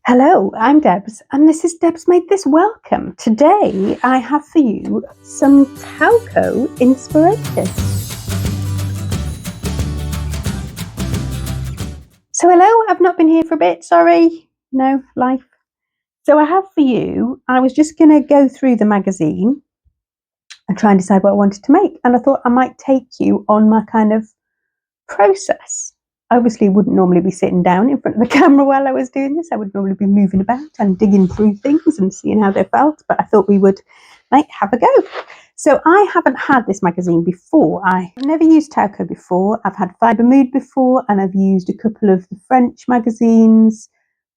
Hello, I'm Debs, and this is Debs Made This Welcome. Today I have for you some Tauko inspiration. So hello, I've not been here for a bit, sorry, no, life. So I have for you, I was just going to go through the magazine and try and decide what I wanted to make, and I thought I might take you on my kind of process. I obviously wouldn't normally be sitting down in front of the camera while I was doing this. I would normally be moving about and digging through things and seeing how they felt, but I thought we would have a go. So I haven't had this magazine before. I've never used Tauko before. I've had Fibre Mood before, and I've used a couple of the French magazines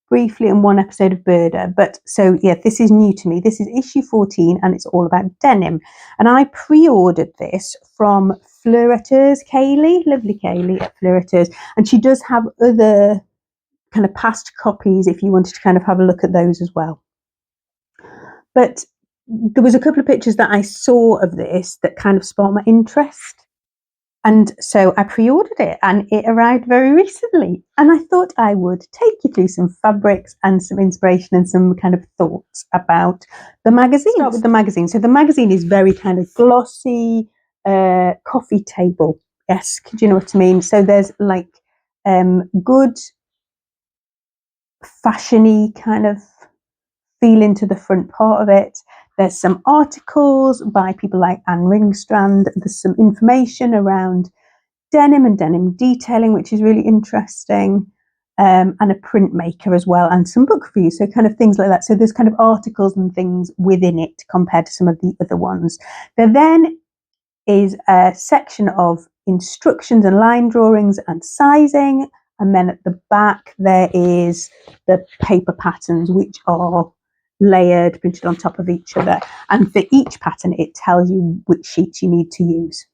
briefly in one episode of Birder. But so yeah, this is new to me. This is issue 14 and it's all about denim. And I pre-ordered this from Fleur, Kaylee, lovely Kaylee at Fleur. And she does have other kind of past copies if you wanted to kind of have a look at those as well. But there was a couple of pictures that I saw of this that kind of sparked my interest. And so I pre-ordered it and it arrived very recently. And I thought I would take you through some fabrics and some inspiration and some kind of thoughts about the magazine. Start with the magazine. So the magazine is very kind of glossy, coffee table-esque. Do you know what I mean? So there's like good fashiony kind of feeling to the front part of it. There's some articles by people like Anne Ringstrand. There's some information around denim and denim detailing, which is really interesting, and a printmaker as well, and some book reviews, so kind of things like that. So there's kind of articles and things within it compared to some of the other ones. There then is a section of instructions and line drawings and sizing, and then at the back there is the paper patterns, which are layered, printed on top of each other, and for each pattern it tells you which sheets you need to use.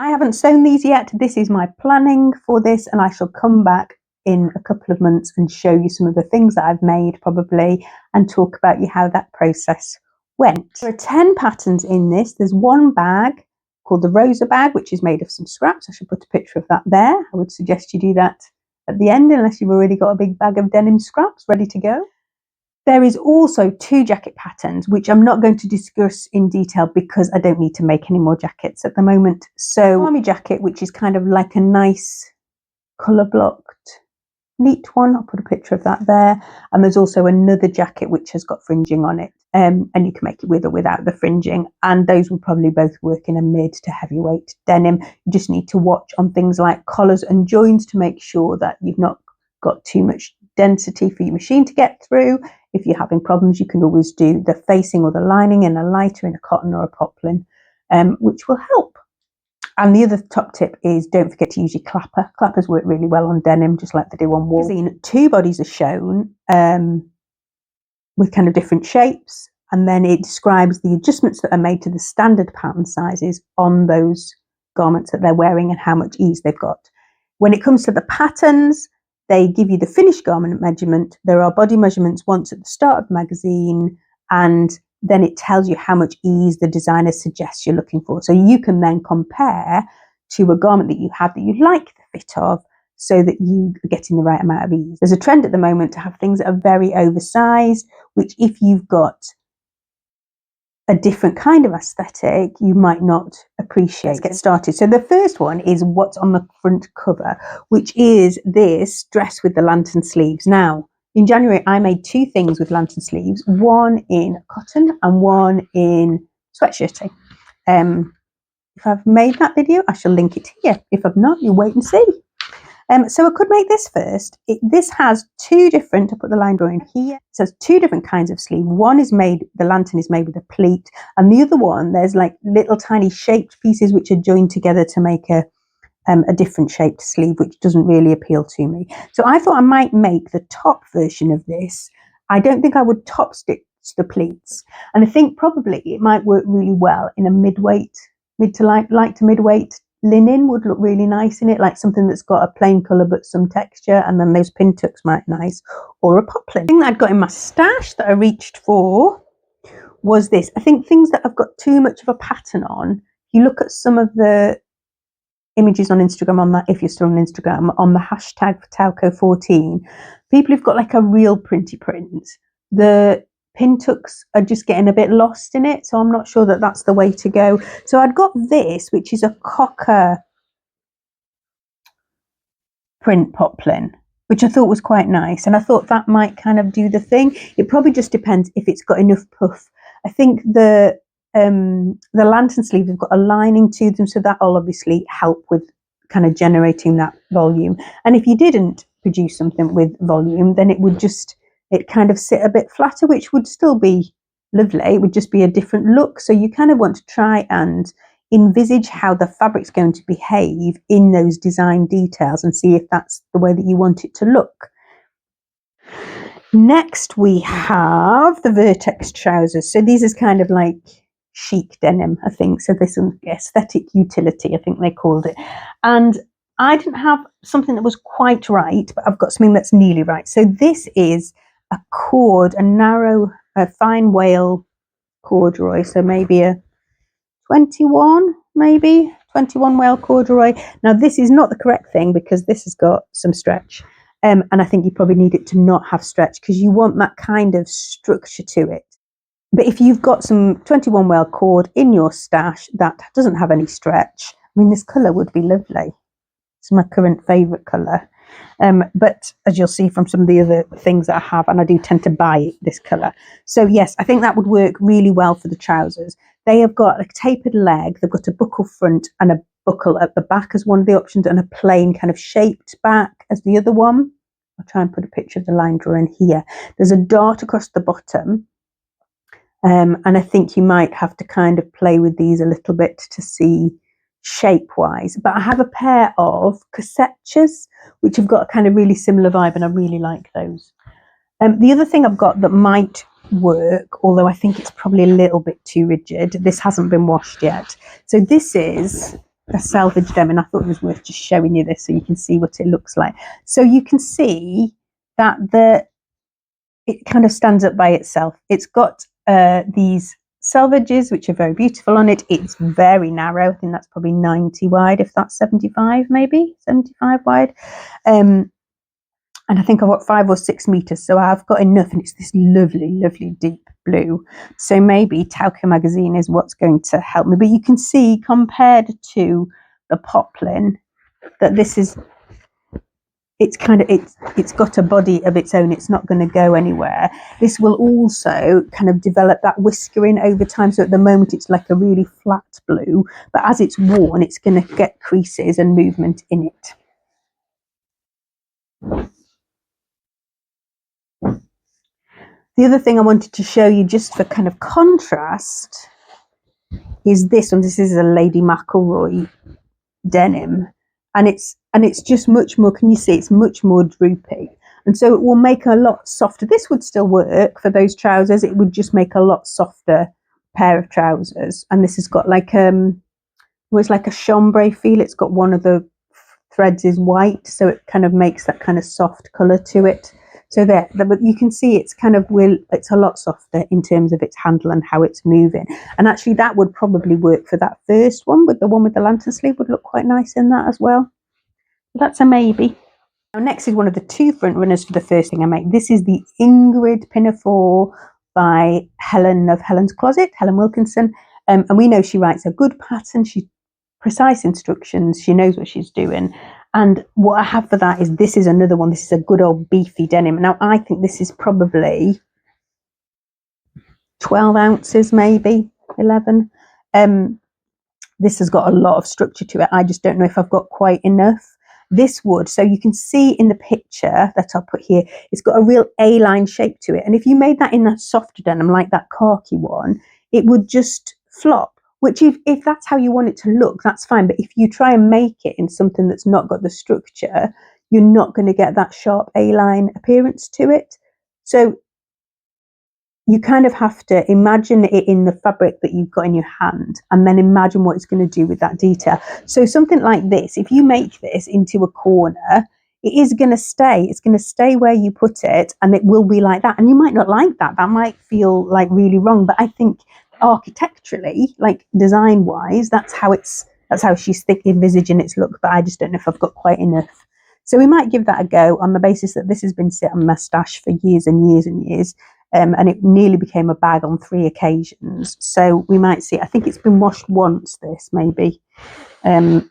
I haven't sewn these yet. This is my planning for this, and I shall come back in a couple of months and show you some of the things that I've made probably and talk about you how that process went. There are 10 patterns in this. There's one bag called the Rosa bag, which is made of some scraps. I should put a picture of that there. I would suggest you do that at the end unless you've already got a big bag of denim scraps ready to go. There is also 2 jacket patterns, which I'm not going to discuss in detail because I don't need to make any more jackets at the moment. So army jacket, which is kind of like a nice colour blocked, neat one. I'll put a picture of that there. And there's also another jacket which has got fringing on it. And you can make it with or without the fringing. And those will probably both work in a mid to heavyweight denim. You just need to watch on things like collars and joins to make sure that you've not got too much density for your machine to get through. If you're having problems, you can always do the facing or the lining in a lighter, in a cotton or a poplin, which will help. And the other top tip is don't forget to use your clapper. Clappers work really well on denim, just like they do on wool. 2 bodies are shown with kind of different shapes, and then it describes the adjustments that are made to the standard pattern sizes on those garments that they're wearing and how much ease they've got. When it comes to the patterns, they give you the finished garment measurement. There are body measurements once at the start of the magazine, and then it tells you how much ease the designer suggests you're looking for. So you can then compare to a garment that you have that you like the fit of so that you are getting the right amount of ease. There's a trend at the moment to have things that are very oversized, which if you've got a different kind of aesthetic, you might not appreciate. Let's get started. So the first one is what's on the front cover, which is this dress with the lantern sleeves. Now, in January, I made 2 things with lantern sleeves, one in cotton and one in sweatshirting. If I've made that video, I shall link it here. If I've not, you wait and see. So I could make this first. This has 2 different, I'll put the line drawing here, it says 2 different kinds of sleeve. One is made, the lantern is made with a pleat, and the other one, there's like little tiny shaped pieces which are joined together to make a different shaped sleeve, which doesn't really appeal to me. So I thought I might make the top version of this. I don't think I would top stitch the pleats, and I think probably it might work really well in a mid to light to midweight linen would look really nice in it, like something that's got a plain colour but some texture, and then those pin tucks might be nice, or a poplin. The thing that I'd got in my stash that I reached for was this. I think things that have got too much of a pattern on, you look at some of the images on Instagram on that, if you're still on Instagram, on the hashtag for Tauko14, people who've got like a real printy print, the pin tucks are just getting a bit lost in it. So I'm not sure that that's the way to go. So I'd got this, which is a Cocker print poplin, which I thought was quite nice. And I thought that might kind of do the thing. It probably just depends if it's got enough puff. I think the lantern sleeves have got a lining to them, so that'll obviously help with kind of generating that volume. And if you didn't produce something with volume, then it kind of sit a bit flatter, which would still be lovely. It would just be a different look. So you kind of want to try and envisage how the fabric's going to behave in those design details and see if that's the way that you want it to look. Next we have the Vertex trousers. So these is kind of like chic denim, I think. So this is aesthetic utility, I think they called it. And I didn't have something that was quite right, but I've got something that's nearly right. So this is a cord, a fine wale corduroy. So maybe a 21 wale corduroy. Now this is not the correct thing because this has got some stretch. And I think you probably need it to not have stretch because you want that kind of structure to it. But if you've got some 21 wale cord in your stash that doesn't have any stretch, I mean, this colour would be lovely. It's my current favourite colour. But as you'll see from some of the other things that I have, and I do tend to buy this colour. So yes, I think that would work really well for the trousers. They have got a tapered leg, they've got a buckle front and a buckle at the back as one of the options, and a plain kind of shaped back as the other one. I'll try and put a picture of the line drawing here. There's a dart across the bottom. And I think you might have to kind of play with these a little bit to see shape-wise. But I have a pair of Cosetures, which have got a kind of really similar vibe, and I really like those. The other thing I've got that might work, although I think it's probably a little bit too rigid, this hasn't been washed yet. So this is a salvage denim, and I thought it was worth just showing you this so you can see what it looks like. So you can see that it kind of stands up by itself. It's got these selvages which are very beautiful on it. It's very narrow. I think that's probably 90 wide, if that's 75, maybe 75 wide. And I think I've got 5 or 6 meters, so I've got enough, and it's this lovely, lovely deep blue. So maybe Tauko magazine is what's going to help me. But you can see, compared to the poplin, that this is, it's got a body of its own. It's not going to go anywhere. This will also kind of develop that whiskering over time. So at the moment it's like a really flat blue, but as it's worn, it's going to get creases and movement in it. The other thing I wanted to show you, just for kind of contrast, is this one. This is a Lady McElroy denim, and it's just much more, can you see, it's much more droopy, and so it will make a lot softer. This would still work for those trousers. It would just make a lot softer pair of trousers. And this has got like it's like a chambray feel. It's got one of the threads is white, so it kind of makes that kind of soft colour to it. So there, but you can see it's kind of, it's a lot softer in terms of its handle and how it's moving. And actually that would probably work for that first one, with the one with the lantern sleeve would look quite nice in that as well. That's a maybe. Now next is one of the 2 front runners for the first thing I make. This is the Ingrid pinafore by Helen of Helen's Closet, Helen Wilkinson. And we know she writes a good pattern. She's precise instructions. She knows what she's doing. And what I have for that is, this is another one. This is a good old beefy denim. Now, I think this is probably 12 ounces, maybe 11. This has got a lot of structure to it. I just don't know if I've got quite enough. This would, so you can see in the picture that I'll put here, it's got a real A-line shape to it. And if you made that in that softer denim, like that khaki one, it would just flop. Which if that's how you want it to look, that's fine. But if you try and make it in something that's not got the structure, you're not going to get that sharp A-line appearance to it. So you kind of have to imagine it in the fabric that you've got in your hand, and then imagine what it's going to do with that detail. So something like this, if you make this into a corner, it is going to stay. It's going to stay where you put it, and it will be like that. And you might not like that. That might feel like really wrong. But I think architecturally, like design-wise, that's how she's envisaging its look. But I just don't know if I've got quite enough. So we might give that a go on the basis that this has been sitting on my stash for years and years and years. And it nearly became a bag on 3 occasions. So we might see. I think it's been washed once, this maybe. I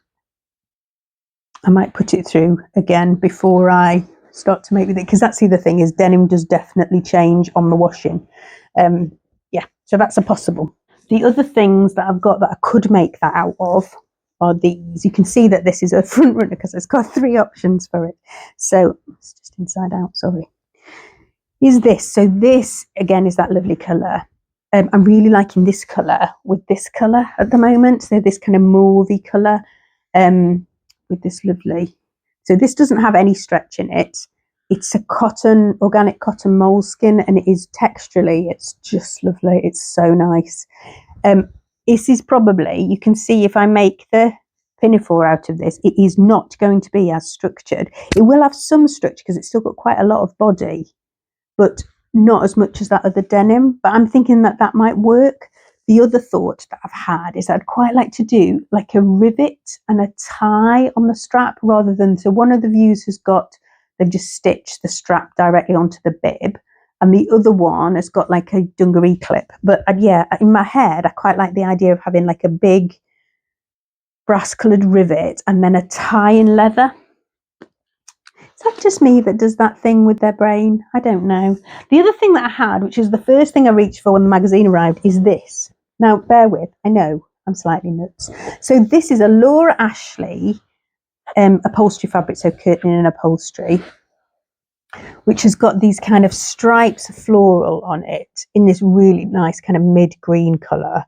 might put it through again before I start to make it, because that's the other thing, is denim does definitely change on the washing. Yeah, so that's a possible. The other things that I've got that I could make that out of are these. You can see that this is a front runner because it's got 3 options for it. So it's just inside out, sorry. Is this. So this, again, is that lovely colour. I'm really liking this colour with this colour at the moment. So this kind of mauvey colour with this lovely. So this doesn't have any stretch in it. It's a cotton, organic cotton moleskin, and it is texturally, it's just lovely. It's so nice. This is probably, you can see if I make the pinafore out of this, it is not going to be as structured. It will have some structure because it's still got quite a lot of body, but not as much as that other denim. But I'm thinking that that might work. The other thought that I've had is I'd quite like to do like a rivet and a tie on the strap, rather than, so one of the views has got, they've just stitched the strap directly onto the bib, and the other one has got like a dungaree clip. But yeah, in my head, I quite like the idea of having like a big brass coloured rivet and then a tie in leather. Is that just me that does that thing with their brain? I don't know. The other thing that I had, which is the first thing I reached for when the magazine arrived, is this. Now, bear with, I know I'm slightly nuts. So this is a Laura Ashley upholstery fabric, so curtaining and upholstery, which has got these kind of stripes of floral on it in this really nice kind of mid-green colour.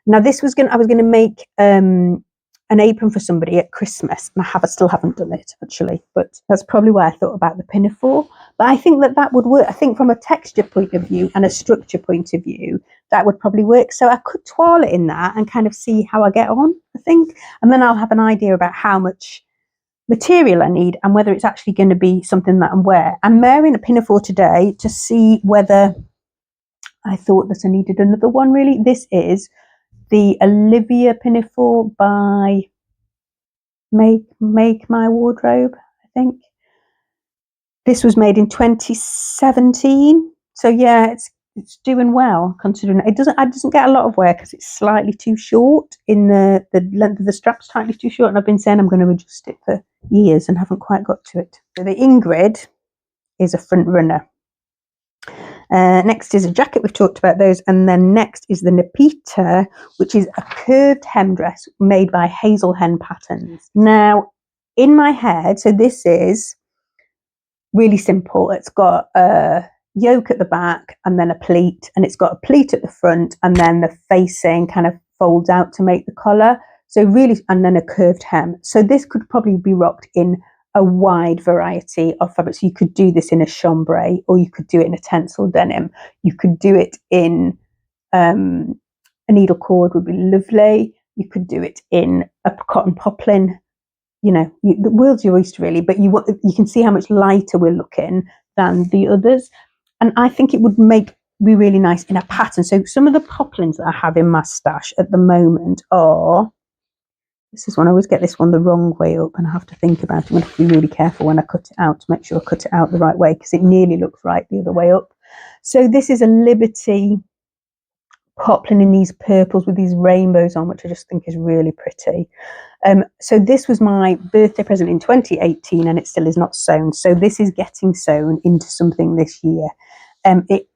Now this was I was going to make an apron for somebody at Christmas, and I still haven't done it actually, but that's probably why I thought about the pinafore. But I think that that would work. I think from a texture point of view and a structure point of view, that would probably work. So I could twirl it in that and kind of see how I get on, I think. And then I'll have an idea about how much material I need and whether it's actually going to be something that I'm wearing. I'm wearing a pinafore today to see whether I thought that I needed another one, really. This is the Olivia pinafore by Make My Wardrobe, I think. This was made in 2017. So yeah, it's doing well, considering it doesn't get a lot of wear because it's slightly too short in the length of the strap's slightly too short, and I've been saying I'm going to adjust it for years and haven't quite got to it. So the Ingrid is a front runner. Next is a jacket, we've talked about those, and then next is the Nepeta, which is a curved hem dress made by Hazel Hen Patterns. Now, in my head, so this is really simple. It's got a yoke at the back and then a pleat, and it's got a pleat at the front, and then the facing kind of folds out to make the collar. So really, and then a curved hem. So this could probably be rocked in a wide variety of fabrics. You could do this in a chambray, or you could do it in a tencel denim. You could do it in a needle cord, would be lovely. You could do it in a cotton poplin. You know, the world's your oyster, really. But you can see how much lighter we're looking than the others, and I think it would be really nice in a pattern. So some of the poplins that I have in my stash at the moment are. This is one, I always get this one the wrong way up, and I have to think about it. I'm going to have to be really careful when I cut it out to make sure I cut it out the right way, because it nearly looks right the other way up. So this is a Liberty poplin in these purples with these rainbows on, which I just think is really pretty. So this was my birthday present in 2018, and it still is not sewn. So this is getting sewn into something this year. It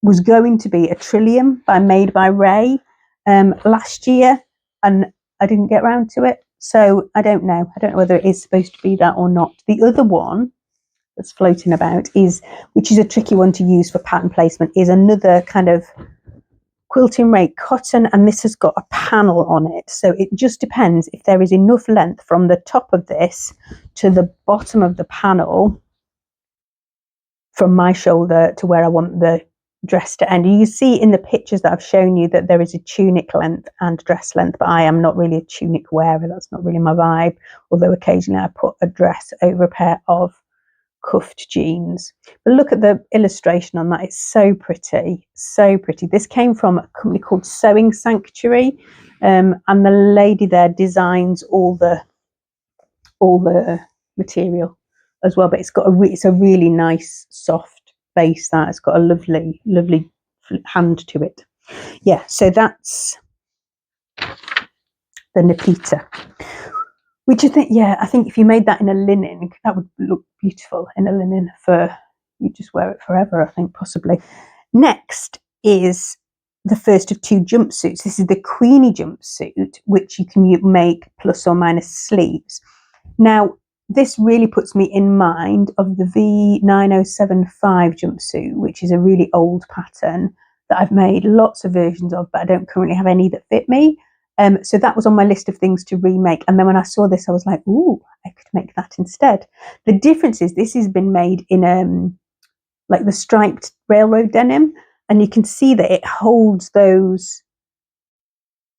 was going to be a Trillium made by Ray last year, and I didn't get round to it, so I don't know. I don't know whether it is supposed to be that or not. The other one that's floating about which is a tricky one to use for pattern placement, is another kind of quilting rate cotton, and this has got a panel on it. So it just depends if there is enough length from the top of this to the bottom of the panel, from my shoulder to where I want the dress to end. You see in the pictures that I've shown you that there is a tunic length and dress length, but I am not really a tunic wearer. That's not really my vibe, although occasionally I put a dress over a pair of cuffed jeans. But look at the illustration on that. It's so pretty, so pretty. This came from a company called Sewing Sanctuary, and the lady there designs all the material as well, but it's got it's a really nice soft base. That it's got a lovely hand to it. Yeah, so that's the Nepeta, which I think if you made that in a linen, that would look beautiful in a linen fur. You just wear it forever, I think, possibly. Next is the first of 2 jumpsuits. This is the Queenie jumpsuit, which you can make plus or minus sleeves. Now, this really puts me in mind of the V9075 jumpsuit, which is a really old pattern that I've made lots of versions of, but I don't currently have any that fit me. So that was on my list of things to remake. And then when I saw this, I was like, ooh, I could make that instead. The difference is this has been made in like the striped railroad denim, and you can see that it holds those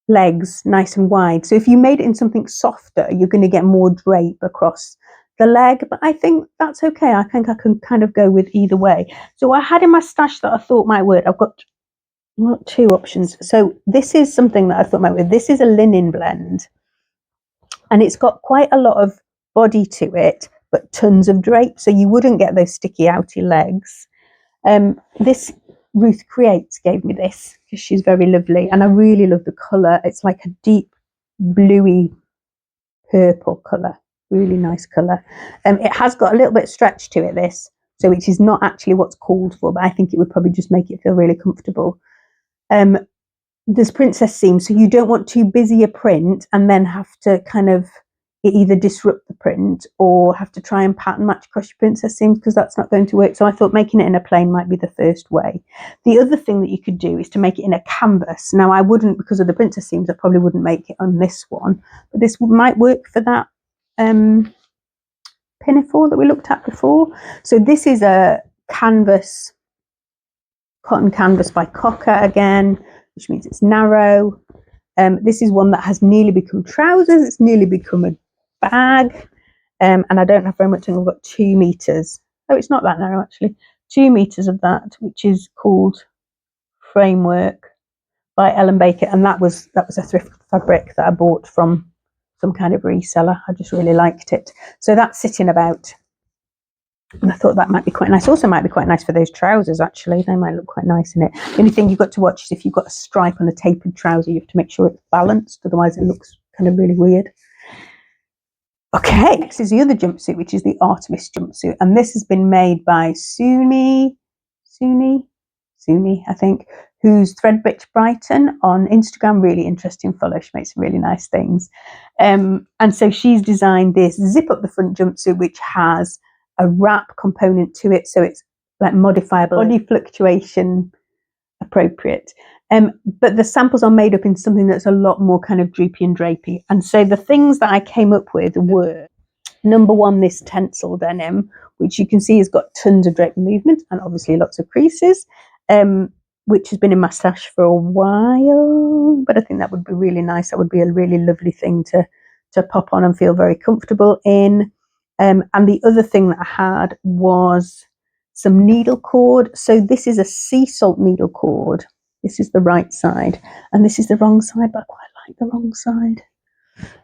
legs nice and wide. So if you made it in something softer, you're going to get more drape across the leg, but I think that's okay. I think I can kind of go with either way. So I had in my stash that I thought might work. I've got 2 options. So this is something that I thought might work. This is a linen blend, and it's got quite a lot of body to it, but tons of drape, so you wouldn't get those sticky outy legs. This Ruth Creates gave me this because she's very lovely, and I really love the colour. It's like a deep bluey purple colour, really nice colour. It has got a little bit of stretch to it, this, so which is not actually what's called for, but I think it would probably just make it feel really comfortable. There's princess seams, so you don't want too busy a print and then have to kind of either disrupt the print or have to try and pattern match across your princess seams, because that's not going to work. So I thought making it in a plain might be the first way. The other thing that you could do is to make it in a canvas. Now I wouldn't, because of the princess seams, I probably wouldn't make it on this one, but this might work for that pinafore that we looked at before. So this is a canvas, cotton canvas by Cocker again, which means it's narrow. This is one that has nearly become trousers. It's nearly become a bag, and I don't have very much. I've got 2 meters. Oh, it's not that narrow actually. 2 meters of that, which is called Framework by Ellen Baker, and that was a thrift fabric that I bought from some kind of reseller. I just really liked it. So that's sitting about, and I thought that might be quite nice. Also might be quite nice for those trousers, actually. They might look quite nice in it. The only thing you've got to watch is if you've got a stripe on a tapered trouser, you have to make sure it's balanced, otherwise it looks kind of really weird. Okay, next is the other jumpsuit, which is the Artemis jumpsuit. And this has been made by Suni, I think, who's Thread Bitch Brighton on Instagram. Really interesting follow. She makes some really nice things. And so she's designed this zip up the front jumpsuit, which has a wrap component to it, so it's like modifiable, body fluctuation appropriate. But the samples are made up in something that's a lot more kind of droopy and drapey. And so the things that I came up with were, number 1, this tencel denim, which you can see has got tons of drape movement and obviously lots of creases, which has been in my stash for a while, but I think that would be really nice. That would be a really lovely thing to pop on and feel very comfortable in. And the other thing that I had was some needle cord. So this is a sea salt needle cord. This is the right side, and this is the wrong side, but I quite like the wrong side.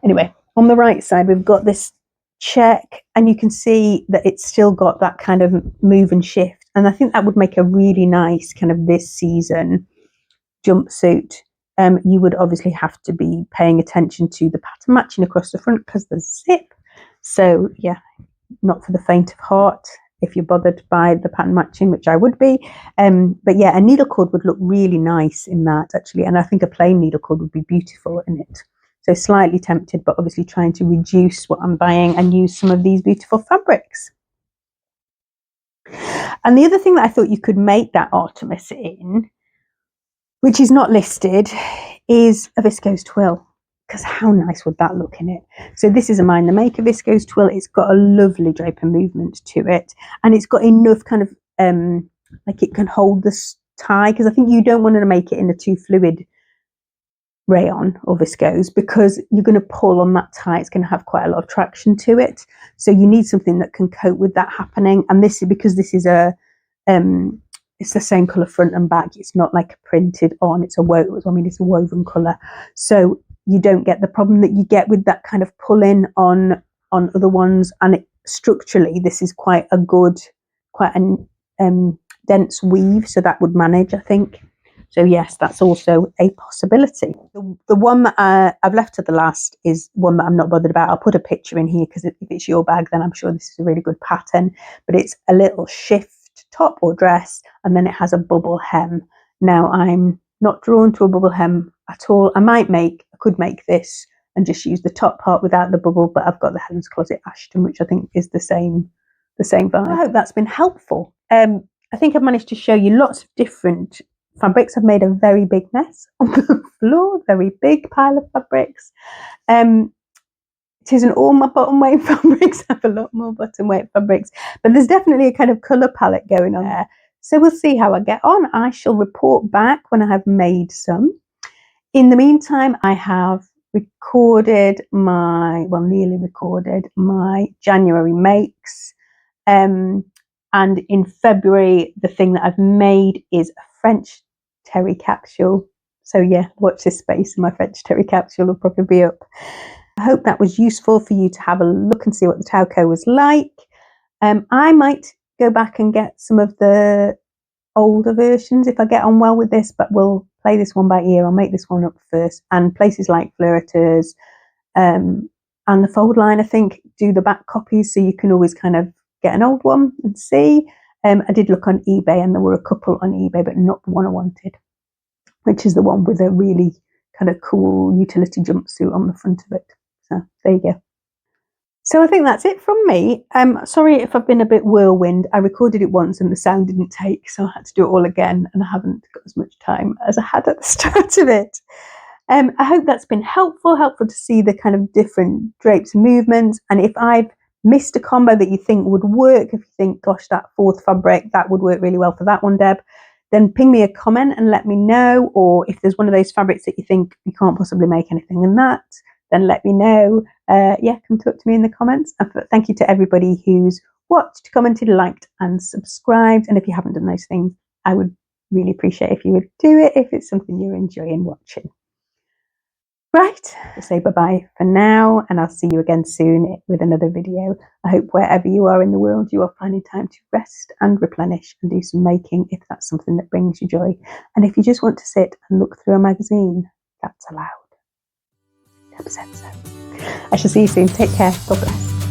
Anyway, on the right side, we've got this check, and you can see that it's still got that kind of move and shift. And I think that would make a really nice kind of this season jumpsuit. You would obviously have to be paying attention to the pattern matching across the front because the zip. So yeah, not for the faint of heart if you're bothered by the pattern matching, which I would be. But yeah, a needle cord would look really nice in that actually. And I think a plain needle cord would be beautiful in it. So slightly tempted, but obviously trying to reduce what I'm buying and use some of these beautiful fabrics. And the other thing that I thought you could make that Artemis in, which is not listed, is a viscose twill. Because how nice would that look in it? So this is a Mind the Maker viscose twill. It's got a lovely drape and movement to it, and it's got enough kind of like it can hold the tie, because I think you don't want to make it in a too fluid rayon or viscose, because you're going to pull on that tie. It's going to have quite a lot of traction to it, so you need something that can cope with that happening. And this is because this is a it's the same color front and back. It's not like printed on. It's a woven color, so you don't get the problem that you get with that kind of pull in on other ones, and structurally this is quite a good, quite a dense weave, so that would manage, I think. So yes, that's also a possibility. The one that I've left to the last is one that I'm not bothered about. I'll put a picture in here because if it's your bag, then I'm sure this is a really good pattern. But it's a little shift top or dress, and then it has a bubble hem. Now, I'm not drawn to a bubble hem at all. I could make this and just use the top part without the bubble, but I've got the Helen's Closet Ashton, which I think is the same vibe. I hope that's been helpful. I think I've managed to show you lots of different fabrics. I've made a very big mess on the floor, very big pile of fabrics. It isn't all my bottom weight fabrics. I have a lot more bottom weight fabrics, but there's definitely a kind of colour palette going on there. So we'll see how I get on. I shall report back when I have made some. In the meantime, I have nearly recorded my January makes. And in February, the thing that I've made is a French terry capsule. So yeah, watch this space and my French terry capsule will probably be up. I hope that was useful for you to have a look and see what the Tauko was like. I might go back and get some of the older versions if I get on well with this, but we'll play this one by ear. I'll make this one up first. And places like Fleur and the Fold Line, I think, do the back copies, so you can always kind of get an old one and see. I did look on eBay and there were a couple on eBay, but not the one I wanted, which is the one with a really kind of cool utility jumpsuit on the front of it. So there you go. So I think that's it from me. Sorry if I've been a bit whirlwind. I recorded it once and the sound didn't take, so I had to do it all again, and I haven't got as much time as I had at the start of it. I hope that's been helpful to see the kind of different drapes and movements. And if I've missed a combo that you think would work, if you think, gosh, that fourth fabric, that would work really well for that one, Deb, then ping me a comment and let me know. Or if there's one of those fabrics that you think you can't possibly make anything in that, then let me know. Come talk to me in the comments. And thank you to everybody who's watched, commented, liked and subscribed. And if you haven't done those things, I would really appreciate if you would do it if it's something you're enjoying watching. Right, I'll say bye-bye for now, and I'll see you again soon with another video. I hope wherever you are in the world, you are finding time to rest and replenish and do some making if that's something that brings you joy. And if you just want to sit and look through a magazine, that's allowed. Deb said so. I shall see you soon. Take care. God bless.